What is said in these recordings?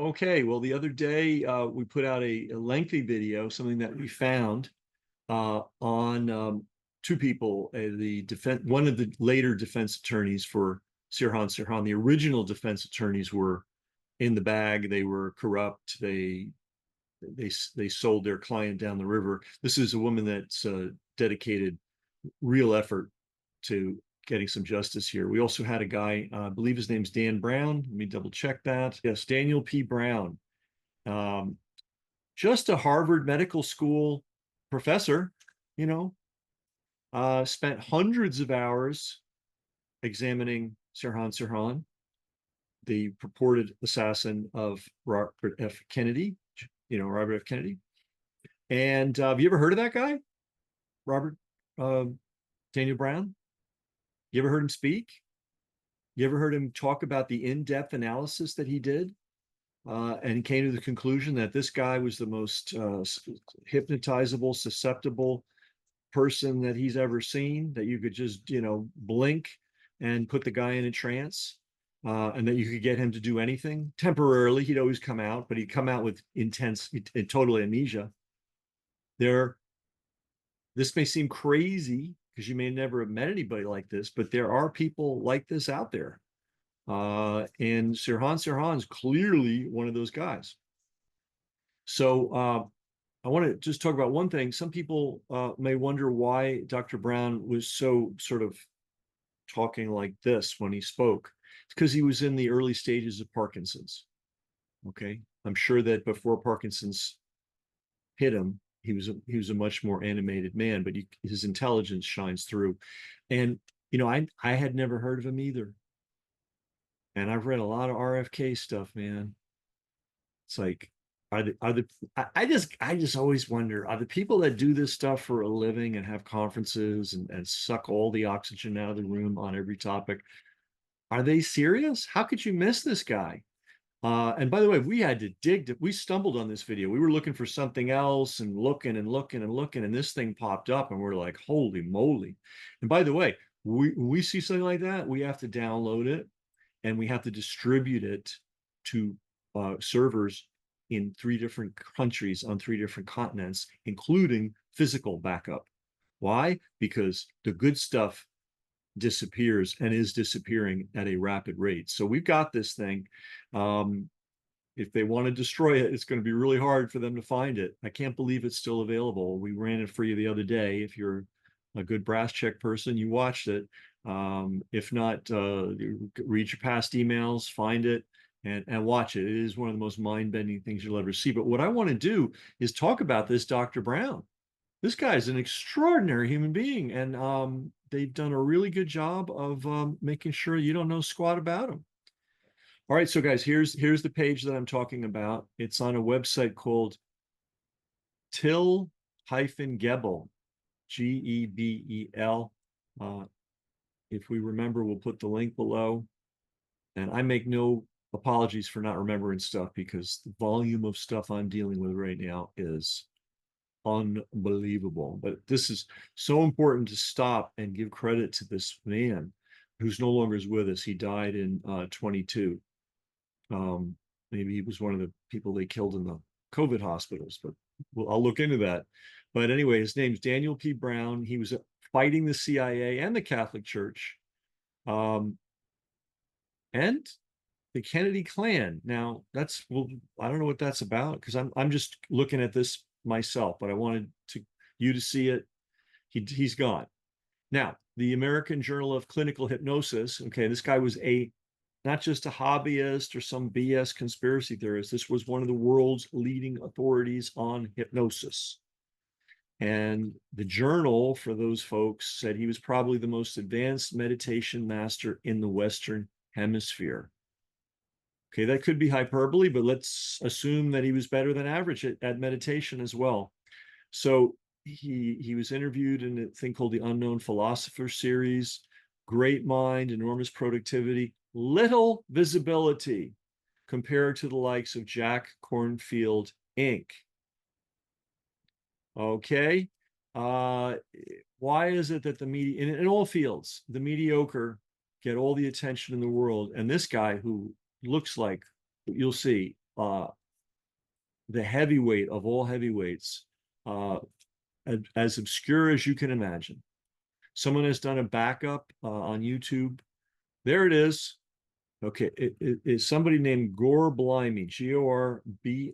Okay, well, the other day we put out a lengthy video, something that we found on two people, the defense, one of the later defense attorneys for Sirhan Sirhan. The original defense attorneys were in the bag. They were corrupt. They sold their client down the river. This is a woman that's dedicated real effort to getting some justice here. We also had a guy, I believe his name's Dan Brown. Let me double check that. Yes, Daniel P. Brown. Um, just a Harvard Medical School professor, you know, spent hundreds of hours examining Sirhan Sirhan, the purported assassin of Robert F. Kennedy, Robert F. Kennedy. And have you ever heard of that guy, Robert Daniel Brown? You ever heard him speak? You ever heard him talk about the in-depth analysis that he did? And he came to the conclusion that this guy was the most hypnotizable, susceptible person that he's ever seen, that you could just, blink and put the guy in a trance, and that you could get him to do anything temporarily. He'd always come out, but he'd come out with intense, total amnesia. This may seem crazy because you may never have met anybody like this, but there are people like this out there. And Sirhan Sirhan's clearly one of those guys. So I want to just talk about one thing. Some people may wonder why Dr. Brown was so sort of talking like this when he spoke. It's because he was in the early stages of Parkinson's. Okay. I'm sure that before Parkinson's hit him, he was a much more animated man, but his intelligence shines through. And, I had never heard of him either. And I've read a lot of RFK stuff, man. It's like, I just always wonder, are the people that do this stuff for a living and have conferences and suck all the oxygen out of the room on every topic, are they serious? How could you miss this guy? And by the way, we had to we stumbled on this video. We were looking for something else and looking and looking and looking, and this thing popped up, and we're like, holy moly. And by the way, when we see something like that, we have to download it and we have to distribute it to servers in 3 different countries on 3 different continents, including physical backup. Why? Because the good stuff disappears and is disappearing at a rapid rate. So we've got this thing. If they want to destroy it, it's going to be really hard for them to find it. I can't believe it's still available. We ran it for you the other day. If you're a good brass check person, you watched it. If not, read your past emails, find it, and watch it. It is one of the most mind-bending things you'll ever see. But what I want to do is talk about this Dr. Brown. This guy is an extraordinary human being, and they've done a really good job of making sure you don't know squat about him. All right, so guys, here's the page that I'm talking about. It's on a website called Till-Gebel, Gebel. If we remember, we'll put the link below. And I make no apologies for not remembering stuff because the volume of stuff I'm dealing with right now is unbelievable. But this is so important to stop and give credit to this man who's no longer is with us. He died in 22. Maybe he was one of the people they killed in the COVID hospitals, but I'll look into that. But anyway, his name's Daniel P. Brown. He was fighting the CIA and the Catholic Church, and the Kennedy clan. Now I don't know what that's about because I'm just looking at this myself, but I wanted you to see it. He's gone. Now, the American Journal of Clinical Hypnosis. Okay, this guy was not just a hobbyist or some BS conspiracy theorist. This was one of the world's leading authorities on hypnosis. And the journal for those folks said he was probably the most advanced meditation master in the Western Hemisphere. Okay, that could be hyperbole, but let's assume that he was better than average at meditation as well. So he was interviewed in a thing called the Unknown Philosopher series. Great mind, enormous productivity, little visibility compared to the likes of Jack Kornfield Inc. Okay. Why is it that the media, in all fields, the mediocre get all the attention in the world, and this guy who looks like, you'll see, the heavyweight of all heavyweights, as obscure as you can imagine. Someone has done a backup on YouTube. There it is. Okay, it's somebody named Gore Blimey, Gorblimey,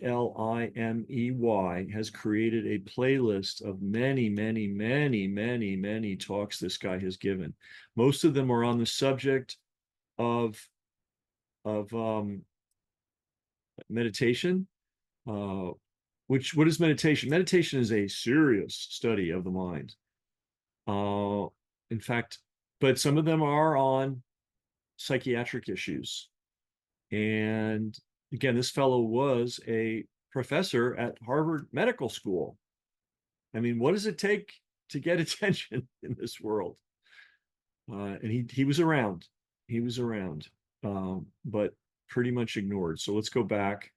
has created a playlist of many, many, many, many, many talks this guy has given. Most of them are on the subject of meditation. What is meditation? Meditation is a serious study of the mind. In fact, but some of them are on psychiatric issues. And again, this fellow was a professor at Harvard Medical School. I mean, what does it take to get attention in this world? And he was around. He was around, but pretty much ignored. So let's go back.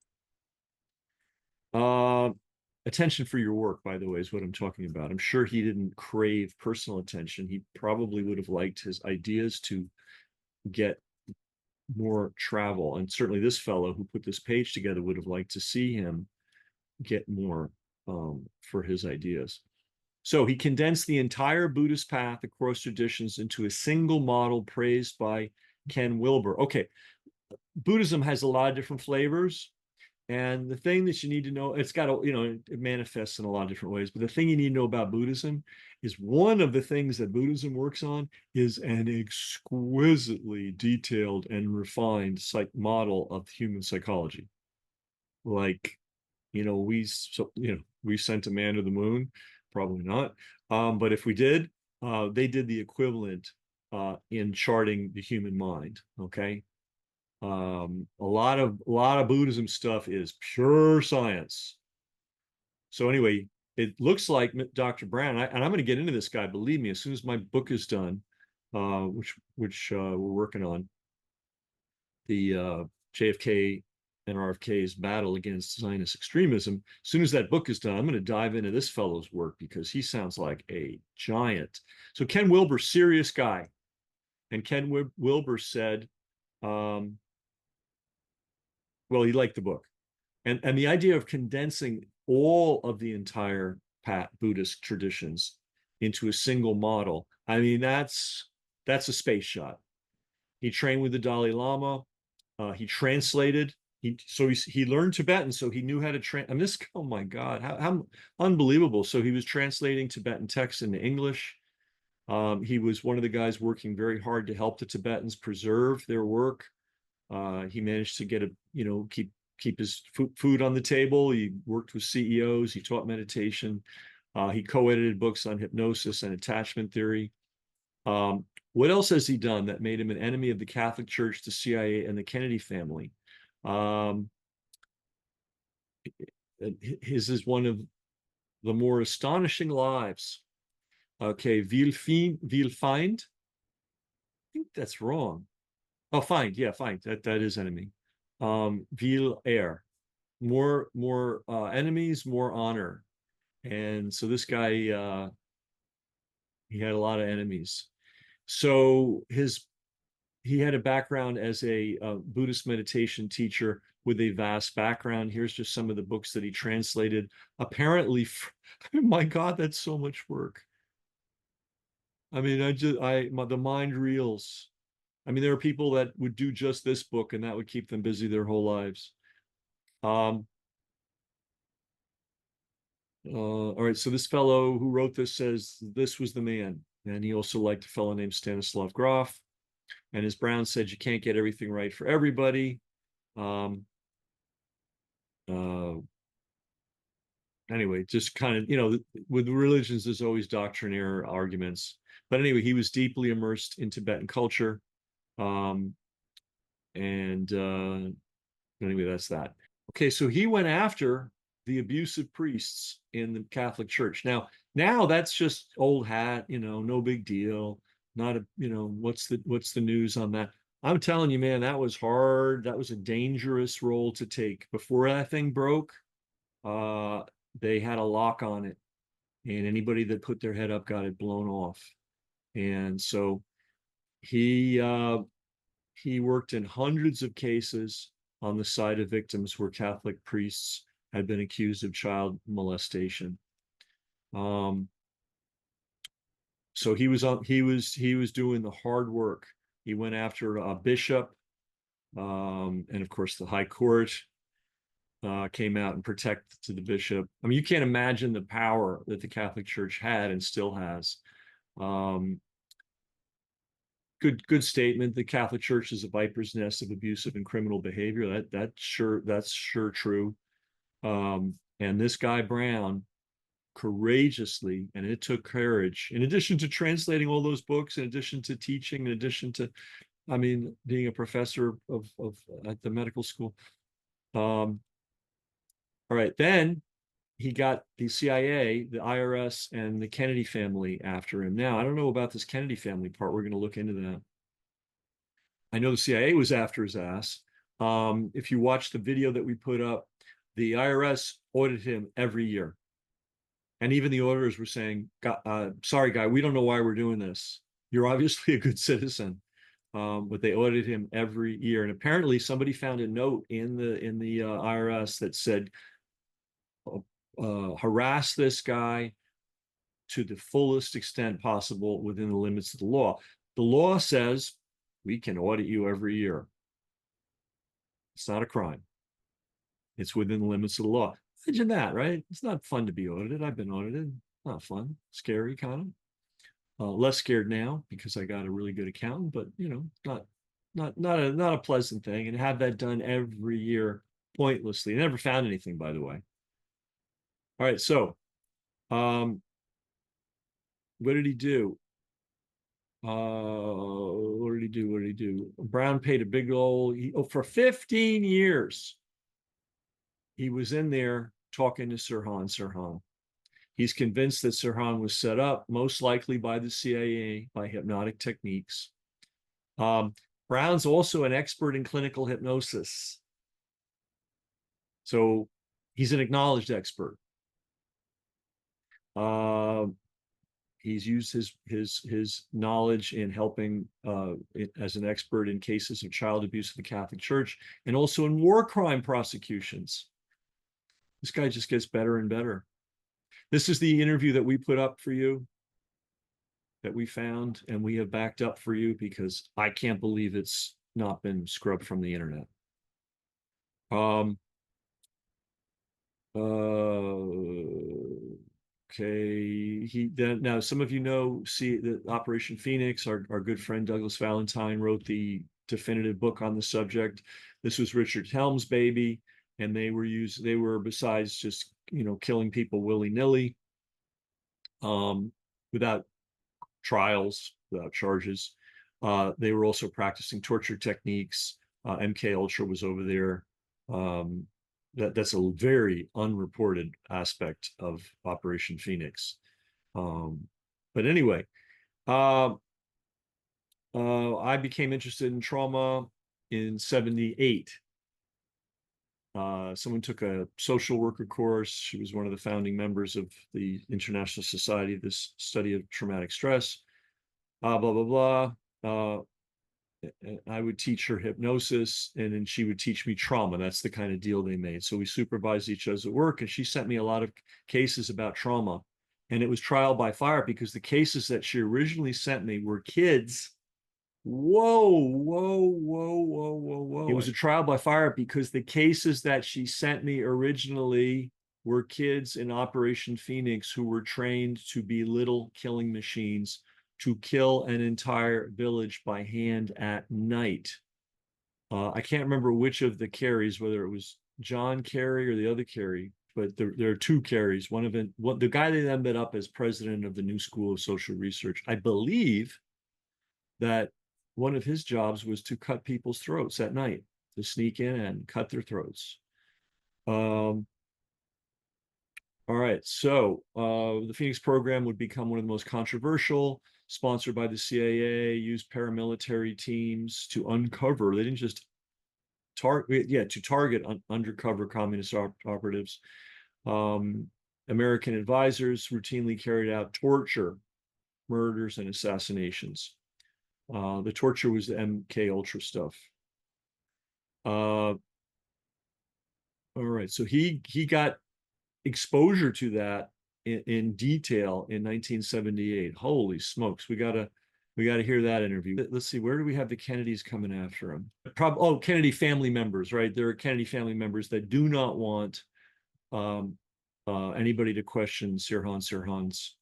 Attention for your work, by the way, is what I'm talking about. I'm sure he didn't crave personal attention. He probably would have liked his ideas to get more travel. And certainly this fellow who put this page together would have liked to see him get more for his ideas. So he condensed the entire Buddhist path across traditions into a single model praised by Ken Wilber. Okay, Buddhism has a lot of different flavors. And the thing that you need to know, it's got it manifests in a lot of different ways. But the thing you need to know about Buddhism is one of the things that Buddhism works on is an exquisitely detailed and refined model of human psychology. Like, we sent a man to the moon, probably not. But if we did, they did the equivalent in charting the human mind. Okay. A lot of Buddhism stuff is pure science. So anyway, it looks like Dr. Brown, and I'm going to get into this guy, believe me, as soon as my book is done, which we're working on, the JFK and RFK's battle against Zionist extremism. As soon as that book is done, I'm going to dive into this fellow's work because he sounds like a giant. So Ken Wilber, serious guy. And Ken Wilber said, well, he liked the book. And the idea of condensing all of the entire Buddhist traditions into a single model, I mean, that's a space shot. He trained with the Dalai Lama. He translated. He learned Tibetan, so he knew how to I mean, oh my God, how unbelievable. So he was translating Tibetan texts into English. He was one of the guys working very hard to help the Tibetans preserve their work. He managed to keep his food on the table. He worked with CEOs. He taught meditation. He co-edited books on hypnosis and attachment theory. What else has he done that made him an enemy of the Catholic Church, the CIA, and the Kennedy family? His is one of the more astonishing lives. Okay, Vielfeind. I think that's wrong. Oh, find. Yeah, find. That is enemy. Vil air. More enemies, more honor. And so this guy, he had a lot of enemies. So he had a background as a Buddhist meditation teacher with a vast background. Here's just some of the books that he translated. Apparently, my God, that's so much work. I mean, the mind reels. I mean, there are people that would do just this book and that would keep them busy their whole lives. All right, so this fellow who wrote this says this was the man. And he also liked a fellow named Stanislav Grof. And as Brown said, you can't get everything right for everybody. Anyway, just kind of, with religions, there's always doctrinaire arguments. But anyway, he was deeply immersed in Tibetan culture. And anyway, that's that. Okay, so he went after the abusive priests in the Catholic Church. Now that's just old hat, no big deal. Not what's the news on that? I'm telling you, man, that was hard. That was a dangerous role to take. Before that thing broke, they had a lock on it, and anybody that put their head up got it blown off. And so he worked in hundreds of cases. on the side of victims where Catholic priests had been accused of child molestation. So he was doing the hard work. He went after a bishop, and of course the High Court came out and protected the bishop. I mean, you can't imagine the power that the Catholic Church had and still has. Um, good statement. The Catholic Church is a viper's nest of abusive and criminal behavior. That's sure true. And this guy Brown courageously, and it took courage, in addition to translating all those books, in addition to teaching, in addition to, I mean, being a professor of at the medical school. All right, then he got the CIA, the IRS, and the Kennedy family after him. Now, I don't know about this Kennedy family part. We're going to look into that. I know the CIA was after his ass. If you watch the video that we put up, the IRS audited him every year. And even the auditors were saying, sorry, guy, we don't know why we're doing this. You're obviously a good citizen. But they audited him every year. And apparently somebody found a note in the IRS that said, harass this guy to the fullest extent possible within the limits of the law. The law says we can audit you every year. It's not a crime. It's within the limits of the law. Imagine that, right? It's not fun to be audited. I've been audited. Not fun. Scary, kind of. Less scared now because I got a really good accountant, but not a pleasant thing. And have that done every year pointlessly. I never found anything, by the way. All right, so what did he do? What did he do? What did he do? Brown paid a big old, for 15 years, he was in there talking to Sirhan Sirhan. He's convinced that Sirhan was set up, most likely by the CIA, by hypnotic techniques. Brown's also an expert in clinical hypnosis. So he's an acknowledged expert. He's used his knowledge in helping as an expert in cases of child abuse of the Catholic Church and also in war crime prosecutions. This guy just gets better and better. This is the interview that we put up for you, that we found, and we have backed up for you because I can't believe it's not been scrubbed from the internet. Okay, now some of you know, see the Operation Phoenix. Our good friend Douglas Valentine wrote the definitive book on the subject. This was Richard Helms' baby, and they were besides just killing people willy-nilly, without trials, without charges. They were also practicing torture techniques. MK Ultra was over there. That's a very unreported aspect of Operation Phoenix. But anyway, I became interested in trauma in '78. Someone took a social worker course. She was one of the founding members of the International Society of this study of traumatic stress. Blah, blah, blah. I would teach her hypnosis, and then she would teach me trauma. That's the kind of deal they made. So we supervised each other's work, and she sent me a lot of cases about trauma. And it was trial by fire because the cases that she originally sent me were kids. Whoa, whoa, whoa, whoa, whoa, whoa. It was a trial by fire because the cases that she sent me originally were kids in Operation Phoenix who were trained to be little killing machines to kill an entire village by hand at night. I can't remember which of the Carries, whether it was John Kerry or the other Kerry, but there are two Carries. One of them, the guy that ended up as president of the New School of Social Research, I believe that one of his jobs was to cut people's throats at night, to sneak in and cut their throats. All right, so the Phoenix program would become one of the most controversial, sponsored by the CIA, used paramilitary teams to uncover, they didn't just target undercover communist operatives. American advisors routinely carried out torture, murders, and assassinations. The torture was the MK Ultra stuff. All right. So he got exposure to that in detail in 1978. Holy smokes. We gotta hear that interview. Let's see, where do we have the Kennedys coming after him? Kennedy family members, right? There are Kennedy family members that do not want anybody to question Sirhan's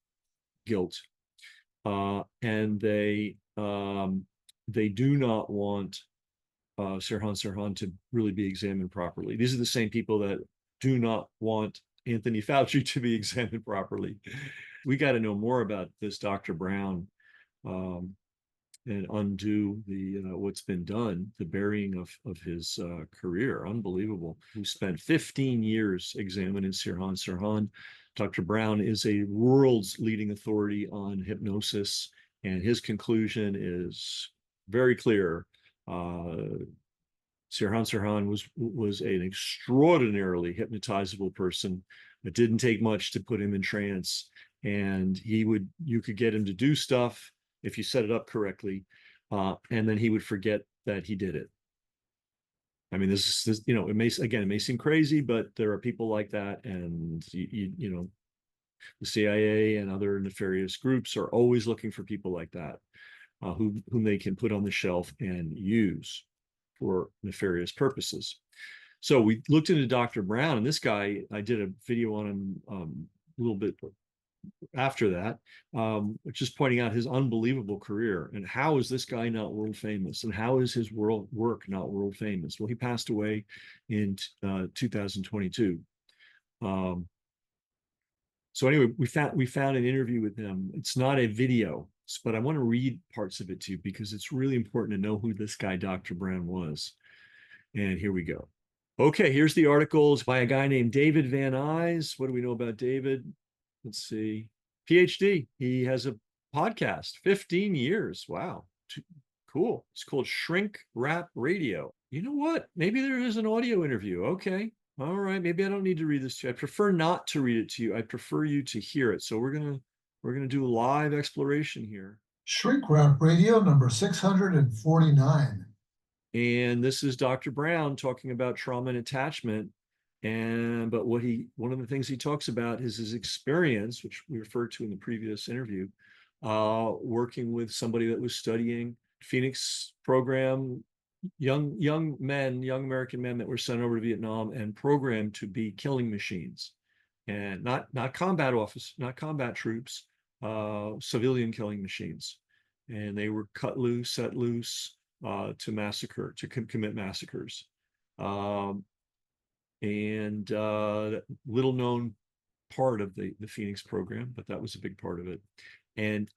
guilt. And they do not want Sirhan to really be examined properly. These are the same people that do not want Anthony Fauci to be examined properly. We got to know more about this Dr. Brown, and undo what's been done, the burying of his career. Unbelievable. Who spent 15 years examining Sirhan. Sirhan, Dr. Brown is a world's leading authority on hypnosis, and his conclusion is very clear. Sirhan was an extraordinarily hypnotizable person. It didn't take much to put him in trance, and you could get him to do stuff if you set it up correctly, and then he would forget that he did it. I mean, this it may seem crazy, but there are people like that, and the CIA and other nefarious groups are always looking for people like that, whom they can put on the shelf and use for nefarious purposes. So we looked into Dr. Brown, and this guy, I did a video on him a little bit after that, just pointing out his unbelievable career. And how is this guy not world famous? And how is his work not world famous? Well, he passed away in 2022. So anyway, we found an interview with him. It's not a video, but I want to read parts of it to you because it's really important to know who this guy, Dr. Brown, was. And here we go. Okay, here's the articles by a guy named David Van Nuys. What do we know about David? Let's see. PhD. He has a podcast, 15 years. Wow. Cool. It's called Shrink Rap Radio. You know what? Maybe there is an audio interview. Okay. All right. Maybe I don't need to read this to you. I prefer not to read it to you. I prefer you to hear it. So we're gonna do a live exploration here. Shrink Rap Radio number 649. And this is Dr. Brown talking about trauma and attachment. But one of the things he talks about is his experience, which we referred to in the previous interview, working with somebody that was studying Phoenix program, young American men that were sent over to Vietnam and programmed to be killing machines, and not combat troops, civilian killing machines. And they were set loose to massacre, to commit massacres. And little known part of the Phoenix program, but that was a big part of it. And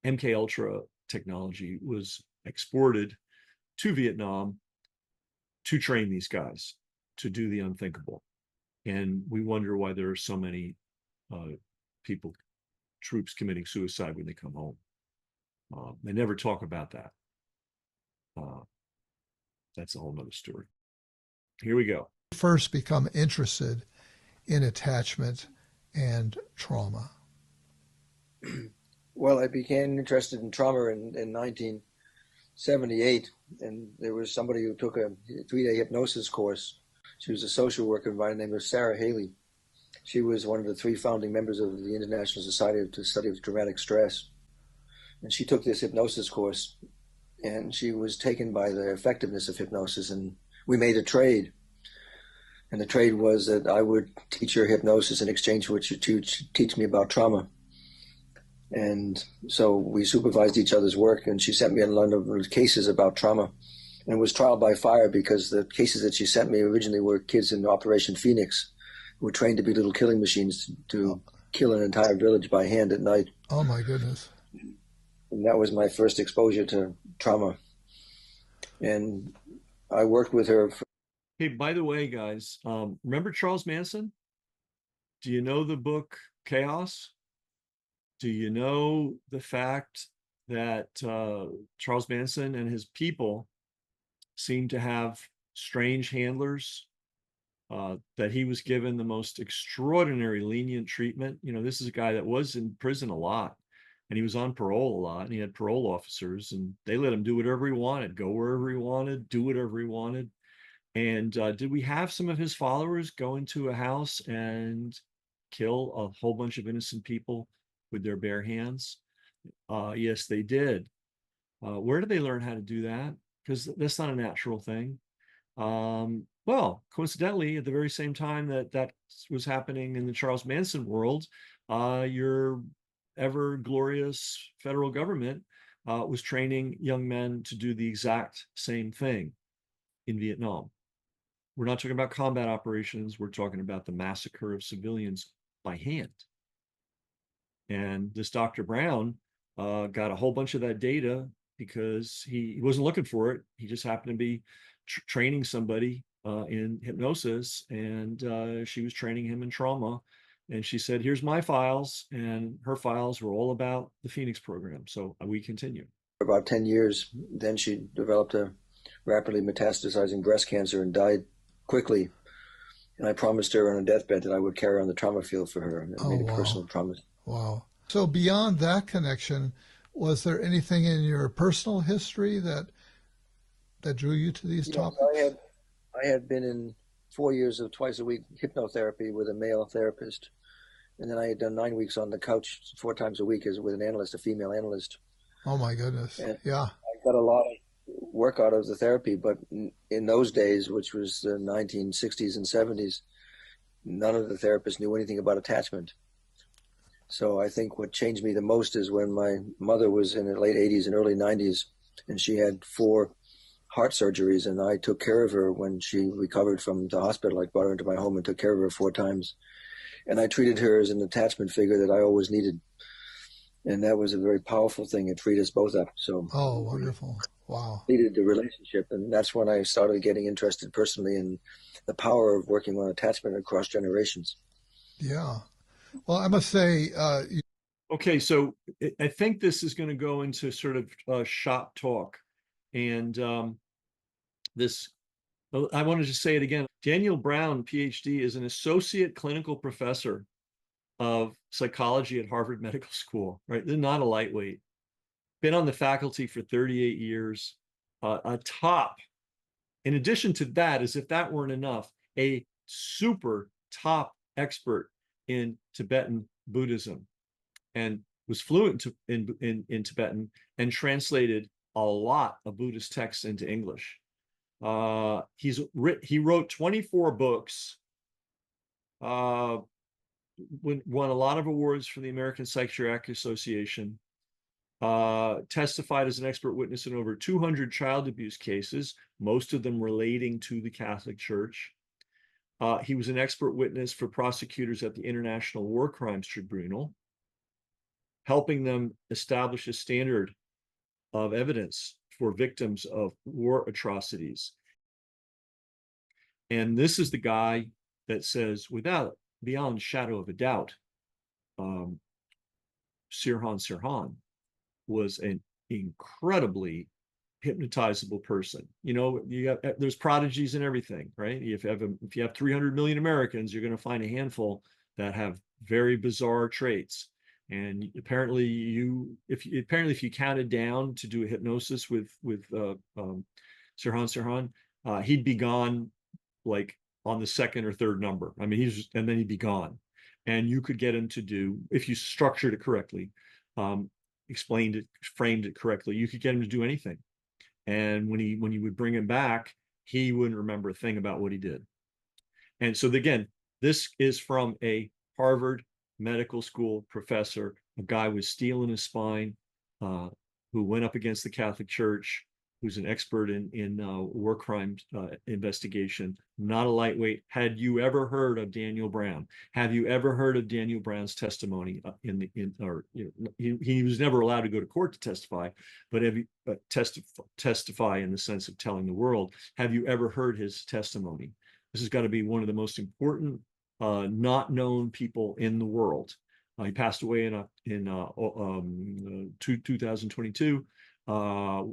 MK Ultra technology was exported to Vietnam to train these guys to do the unthinkable. And we wonder why there are so many troops committing suicide when they come home. They never talk about that. That's a whole nother story. Here we go. First become interested in attachment and trauma? Well, I became interested in trauma in 1978, and there was somebody who took a 3-day hypnosis course. She was a social worker by the name of Sarah Haley. She was one of the 3 founding members of the International Society to Study of Traumatic Stress. And she took this hypnosis course, and she was taken by the effectiveness of hypnosis, and we made a trade. And the trade was that I would teach her hypnosis in exchange for what she would teach me about trauma. And so we supervised each other's work, and she sent me a lot of cases about trauma. And it was trial by fire because the cases that she sent me originally were kids in Operation Phoenix who were trained to be little killing machines to kill an entire village by hand at night. Oh, my goodness. And that was my first exposure to trauma. And I worked with her. Hey, by the way, guys, remember Charles Manson? Do you know the book Chaos? Do you know the fact that Charles Manson and his people seem to have strange handlers, that he was given the most extraordinary lenient treatment? You know, this is a guy that was in prison a lot, and he was on parole a lot, and he had parole officers, and they let him do whatever he wanted, go wherever he wanted, do whatever he wanted. And did we have some of his followers go into a house and kill a whole bunch of innocent people with their bare hands? Yes, they did. Where did they learn how to do that? Because that's not a natural thing. Well, coincidentally, at the very same time that that was happening in the Charles Manson world, your ever glorious federal government was training young men to do the exact same thing in Vietnam. We're not talking about combat operations. We're talking about the massacre of civilians by hand. And this Dr. Brown got a whole bunch of that data because he wasn't looking for it. He just happened to be training somebody in hypnosis, and she was training him in trauma. And she said, "Here's my files," and her files were all about the Phoenix program. So we continue. For about 10 years, then she developed a rapidly metastasizing breast cancer and died quickly. And I promised her on her deathbed that I would carry on the trauma field for her. I made a personal promise. Wow. So beyond that connection, was there anything in your personal history that drew you to these topics? I had been in 4 years of twice a week hypnotherapy with a male therapist. And then I had done 9 weeks on the couch 4 times a week with an analyst, a female analyst. Oh my goodness. And yeah. I got a lot of work out of the therapy, but in those days, which was the 1960s and 70s, none of the therapists knew anything about attachment. So I think what changed me the most is when my mother was in her late 80s and early 90s, and she had 4 heart surgeries, and I took care of her when she recovered from the hospital. I brought her into my home and took care of her 4 times. And I treated her as an attachment figure that I always needed. And that was a very powerful thing. It freed us both up. So oh, wonderful. Wow. Needed the relationship. And that's when I started getting interested personally in the power of working on attachment across generations. Yeah. Well, I must say, okay, so I think this is going to go into sort of shop talk. And I wanted to say it again. Daniel Brown, PhD, is an associate clinical professor of psychology at Harvard Medical School, right? They're not a lightweight. Been on the faculty for 38 years, a top. In addition to that, as if that weren't enough, a super top expert in Tibetan Buddhism, and was fluent in Tibetan and translated a lot of Buddhist texts into English. He wrote 24 books, won a lot of awards from the American Psychiatric Association, testified as an expert witness in over 200 child abuse cases, most of them relating to the Catholic Church. He was an expert witness for prosecutors at the International War Crimes Tribunal, helping them establish a standard of evidence for victims of war atrocities. And this is the guy that says, beyond shadow of a doubt, Sirhan Sirhan was an incredibly hypnotizable person. You know, there's prodigies in everything, right? If you have 300 million Americans, you're going to find a handful that have very bizarre traits. And apparently, if you counted down to do a hypnosis with Sirhan Sirhan, he'd be gone like on the second or third number. I mean, and then he'd be gone. And you could get him to do, if you structured it correctly, explained it, framed it correctly, you could get him to do anything. And when you would bring him back, he wouldn't remember a thing about what he did. And so again, this is from a Harvard Medical School professor, a guy with steel in his spine, who went up against the Catholic Church, who's an expert in war crimes investigation, not a lightweight. Had you ever heard of Daniel Brown? Have you ever heard of Daniel Brown's testimony? He was never allowed to go to court to testify, but have you testify in the sense of telling the world? Have you ever heard his testimony? This has got to be one of the most important not known people in the world. He passed away in 2022. I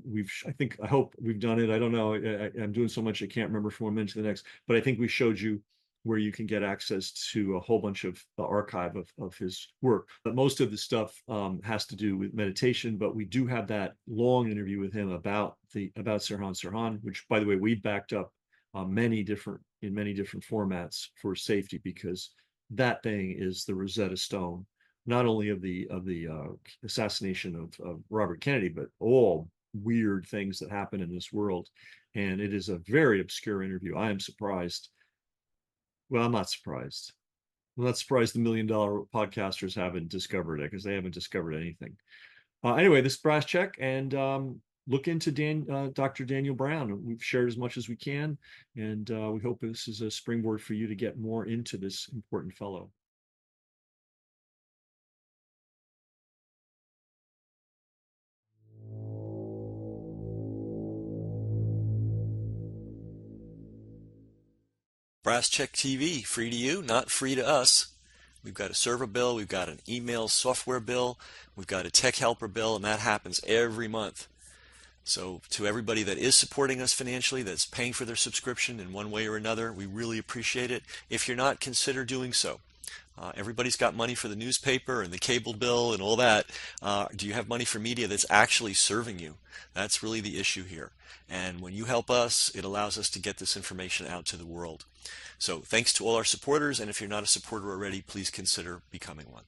hope we've done it. I don't know. I'm doing so much I can't remember from one minute to the next. But I think we showed you where you can get access to a whole bunch of the archive of his work. But most of the stuff has to do with meditation. But we do have that long interview with him about Sirhan Sirhan, which, by the way, we backed up in many different formats for safety, because that thing is the Rosetta Stone, not only of the assassination of Robert Kennedy, but all weird things that happen in this world. And it is a very obscure interview. I am surprised. Well, I'm not surprised. I'm not surprised the $1 Million podcasters haven't discovered it, because they haven't discovered anything. Anyway, this is Brass Check, and look into Dr. Daniel Brown. We've shared as much as we can, and we hope this is a springboard for you to get more into this important fellow. Brass Check TV, free to you, not free to us. We've got a server bill, we've got an email software bill, we've got a tech helper bill, and that happens every month. So to everybody that is supporting us financially, that's paying for their subscription in one way or another, we really appreciate it. If you're not, consider doing so. Everybody's got money for the newspaper and the cable bill and all that. Do you have money for media that's actually serving you? That's really the issue here. And when you help us, it allows us to get this information out to the world. So thanks to all our supporters, and if you're not a supporter already, please consider becoming one.